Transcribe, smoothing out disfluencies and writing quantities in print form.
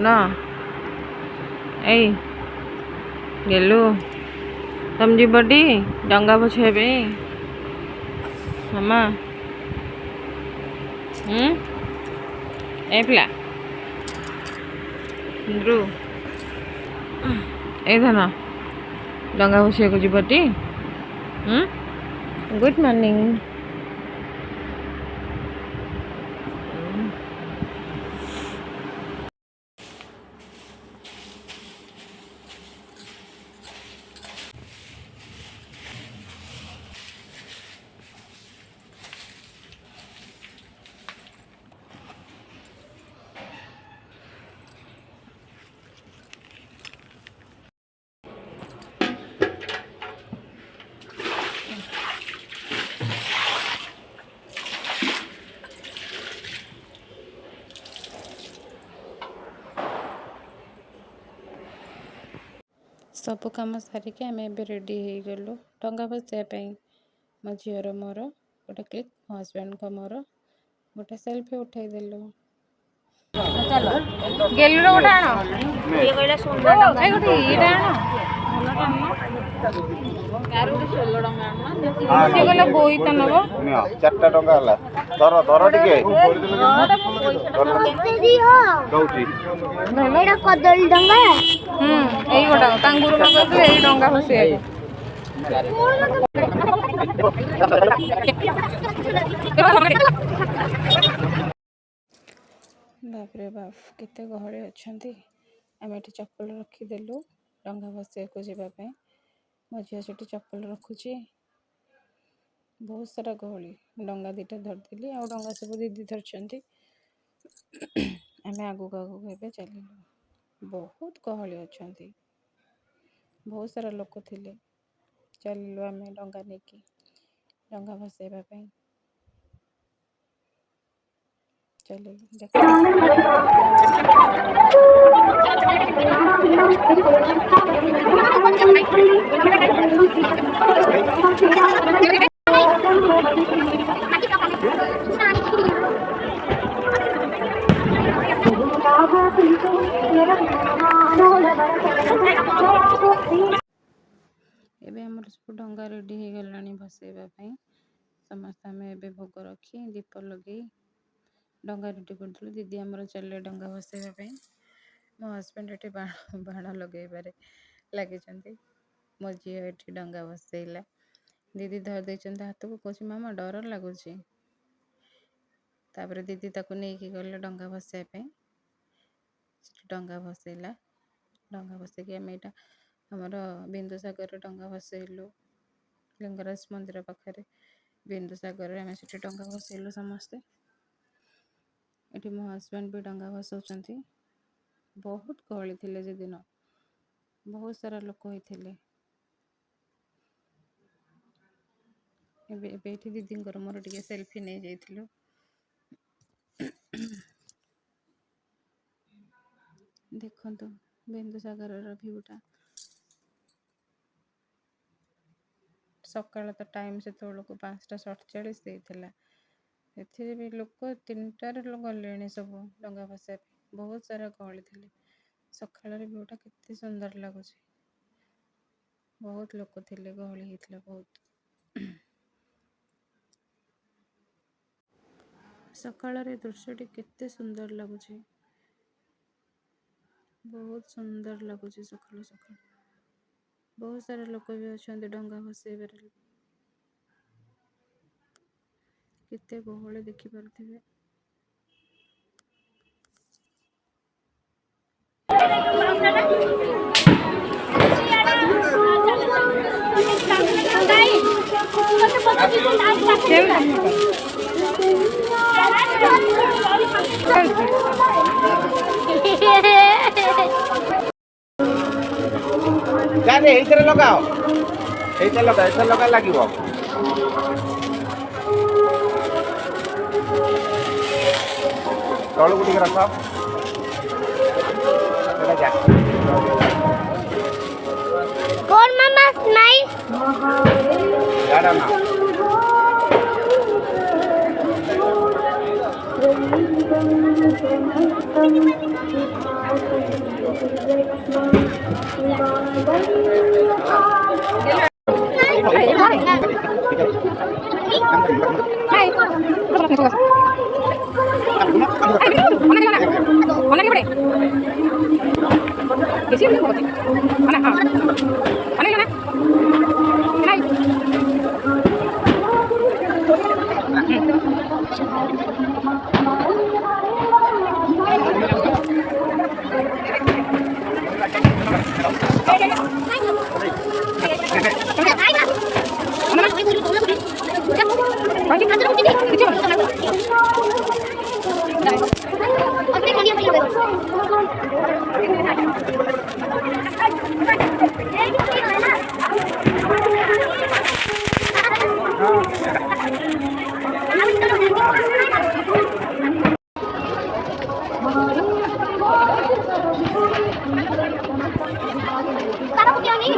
ନା ଏଇ ଗେଲୁ ତମେ ଯିବଟି ଡଙ୍ଗା ଭସେଇବା ପାଇଁ ମାମା ଏ ପିଲା ରୁ ଏଇ ଧନ ଡଙ୍ଗା ଭସେଇବାକୁ ଯିବଟି ଗୁଡ୍ ମର୍ଣ୍ଣିଂ। ସବୁ କାମ ସାରିକି ଆମେ ଏବେ ରେଡ଼ି ହେଇଗଲୁ ଡଙ୍ଗା ଭସାଇବା ପାଇଁ। ମୋ ଝିଅର ମୋର ଗୋଟେ କ୍ଲିକ୍, ମୋ ହଜବେଣ୍ଡଙ୍କ ମୋର ଗୋଟେ ସେଲ୍ଫି ଉଠାଇଦେଲୁ। ଚାଲ ଗେଲୁର ଗୋଟେ ଆଣ, ଗୋଟେ ଇଏଟା ଆଣ, ତାର ଗୋଟେ 16 ଟଙ୍କା ଆଣ, ସିଏ କହିଲା ବୋଇତ ନବ 4ଟା ଟଙ୍କା ହେଲା। ଧର ଧର ଟିକେ ଦଉଛି ଏଇଟା କଦଳୀ ଡଙ୍ଗା। ଏଇ ଗୋଟା ତାଙ୍ଗୁରୁ ମଗେଇଥିଲେ ଏଇ ଡଙ୍ଗା ଭସେଇବାକୁ। ବାପରେ ବାପ କେତେ ଗହଳି ଅଛନ୍ତି। ଆମେ ଏଠି ଚପଲ ରଖିଦେଲୁ ଡଙ୍ଗା ଭସେଇବାକୁ ଯିବା ପାଇଁ। ମୋ ଝିଅ ସେଠି ଚପଲ ରଖୁଛି। ବହୁତ ସାରା ଗହଳି, ଡଙ୍ଗା ଦିଟା ଧରିଥିଲି ଆଉ ଡଙ୍ଗା ସବୁ ଦିଦି ଧରିଛନ୍ତି। ଆମେ ଆଗକୁ ଆଗକୁ ଏବେ ଚାଲିଲୁ। ବହୁତ ଗହଳି ଅଛନ୍ତି, ବହୁତ ସାରା ଲୋକ ଥିଲେ। ଚାଲିଲୁ ଆମେ ଡଙ୍ଗା ନେଇକି ଡଙ୍ଗା ଭସେଇବା ପାଇଁ। ଚାଲିଲୁ ଦେଖ ଏବେ ଆମର ସବୁ ଡଙ୍ଗା ରେଡ଼ି ହେଇଗଲାଣି ଭସେଇବା ପାଇଁ। ସମସ୍ତେ ଆମେ ଏବେ ଭୋଗ ରଖି ଦୀପ ଲଗେଇ ଡଙ୍ଗା ରେଡ଼ି କରିଥିଲୁ। ଦିଦି ଆମର ଚାଲିଲେ ଡଙ୍ଗା ଭସେଇବା ପାଇଁ। ମୋ ହଜବେଣ୍ଡ ଏଠି ବାଣ ଲଗେଇବାରେ ଲାଗିଛନ୍ତି। ମୋ ଝିଅ ଏଠି ଡଙ୍ଗା ଭସେଇଲା। ଦିଦି ଧରି ଦେଇଛନ୍ତି ହାତକୁ, କହୁଛି ମାମା ଡର ଲାଗୁଛି। ତାପରେ ଦିଦି ତାକୁ ନେଇକି ଗଲେ ଡଙ୍ଗା ଭସେଇବା ପାଇଁ। ସେଠି ଡଙ୍ଗା ଭସେଇଲା। ଡଙ୍ଗା ଭସେଇକି ଆମେ ଏଇଟା ଆମର ବିନ୍ଦୁସାଗରରେ ଡଙ୍ଗା ଭସେଇଲୁ। ଲିଙ୍ଗରାଜ ମନ୍ଦିର ପାଖରେ ବିନ୍ଦୁସାଗରରେ ଆମେ ସେଠି ଡଙ୍ଗା ଭସେଇଲୁ ସମସ୍ତେ। ଏଠି ମୋ ହଜବେଣ୍ଡ ବି ଡଙ୍ଗା ଭସଉଛନ୍ତି। ବହୁତ ଗହଳି ଥିଲେ ସେଦିନ, ବହୁତ ସାରା ଲୋକ ହେଇଥିଲେ। ଏବେ ଏଠି ଦିଦିଙ୍କର ମୋର ଟିକେ ସେଲ୍ଫି ନେଇଯାଇଥିଲୁ। ଦେଖନ୍ତୁ ବିନ୍ଦୁସାଗରର ଭିଉଟା। ସକାଳ ତ ଟାଇମ୍ ସେତେବେଳକୁ 5:47 ଦେଇଥିଲା। ଏଥିରେ ବି ଲୋକ 3ଟାରେ ଗଲେଣି ସବୁ ଡଙ୍ଗା ଭସେଇବା ପାଇଁ। ବହୁତ ସାରା ଗହଳି ଥିଲେ। ସକାଳର ଭିଉଟା କେତେ ସୁନ୍ଦର ଲାଗୁଛି। ବହୁତ ଲୋକ ଥିଲେ, ଗହଳି ହେଇଥିଲା ବହୁତ। ସକାଳର ଦୃଶ୍ୟଟି କେତେ ସୁନ୍ଦର ଲାଗୁଛି। ବହୁତ ସୁନ୍ଦର ଲାଗୁଛି ସକାଳୁ ସକାଳୁ। ବହୁତ ସାରା ଲୋକ ବି ଅଛନ୍ତି ଡଙ୍ଗା ଭସେଇବାରେ। କେତେ ଗହଳି ଦେଖିପାରୁଥିବେ। ଏଇଥିରେ ଲଗାଅ, ଏଇଥିରେ ଲଗା ଲାଗିବ। ତଳକୁ ଟିକେ ରଖ। କଣ ମାମା ସ୍ମାଇଲ୍ Sekarang क्या नहीं